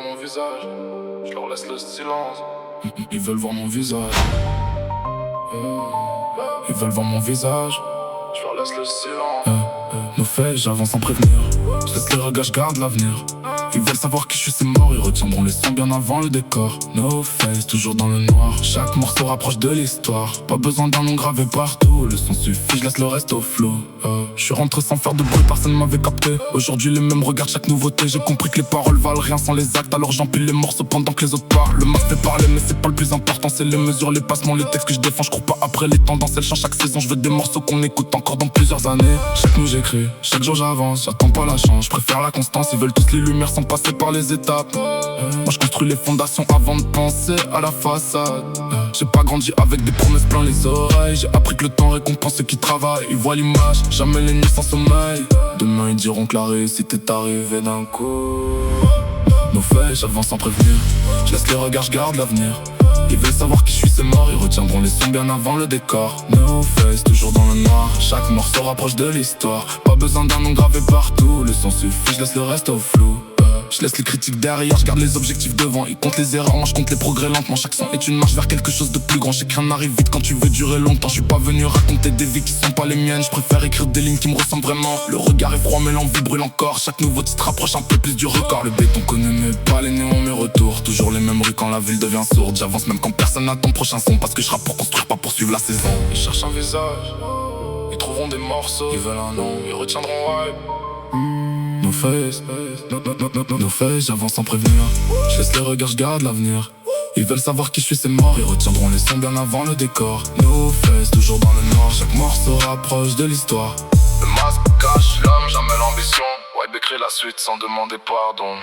mon visage, je leur laisse le silence. Ils veulent voir mon visage. Ils veulent voir mon visage, je leur laisse le silence. Nos faits, j'avance sans prévenir. Je laisse les regards, je garde l'avenir. Ils veulent savoir qui je suis, c'est mort. Ils retiendront les sons bien avant le décor. No face, toujours dans le noir. Chaque morceau rapproche de l'histoire. Pas besoin d'un nom gravé partout. Le son suffit, je laisse le reste au flou. Je suis rentré sans faire de bruit, personne m'avait capté. Aujourd'hui les mêmes regardent chaque nouveauté. J'ai compris que les paroles valent rien sans les actes. Alors j'empile les morceaux pendant que les autres parlent. Le masque fait parler mais c'est pas le plus important. C'est les mesures, les passements, les textes que je défends. Je cours pas après les tendances, elles changent chaque saison. Je veux des morceaux qu'on écoute encore dans plusieurs années. Chaque nuit j'écris, chaque jour j'avance. J'attends pas la chance, je préfère la constance. Ils veulent tous les lumières sans passer par les étapes. Moi je construis les fondations avant de penser à la façade. J'ai pas grandi avec des promesses plein les oreilles. J'ai appris que le temps récompense ceux qui travaillent. Ils voient l'image, jamais les nuits sans sommeil. Demain ils diront que la réussite est arrivée d'un coup. Nos faits, j'avance sans prévenir. Je laisse les regards, je garde l'avenir. Ils veulent savoir qui je suis, c'est mort. Ils retiendront les sons bien avant le décor. No face, toujours dans le noir. Chaque morceau rapproche de l'histoire. Pas besoin d'un nom gravé partout. Le son suffit, je laisse le reste au flou. Je laisse les critiques derrière, je garde les objectifs devant. Ils comptent les erreurs, moi je compte les progrès lentement. Chaque son est une marche vers quelque chose de plus grand. Je sais que rien arrive vite quand tu veux durer longtemps. Je suis pas venu raconter des vies qui sont pas les miennes. Je préfère écrire des lignes qui me ressemblent vraiment. Le regard est froid mais l'envie brûle encore. Chaque nouveau titre rapproche un peu plus du record. Le béton connaît mes pas, les néons mes retours. Toujours les mêmes rues quand la ville devient sourde. J'avance même quand personne n'attend prochain son. Parce que je rappe pour construire, pas pour suivre la saison. Ils cherchent un visage, ils trouveront des morceaux. Ils veulent un nom, ils retiendront ouais. Nos faces, nos faces, j'avance sans prévenir. Je laisse les regards, je garde l'avenir. Ils veulent savoir qui je suis, c'est mort. Ils retiendront les sons bien avant le décor. Nos faces, toujours dans le noir. Chaque morceau rapproche de l'histoire. Le masque cache l'homme, jamais l'ambition. Wipe écrit la suite sans demander pardon.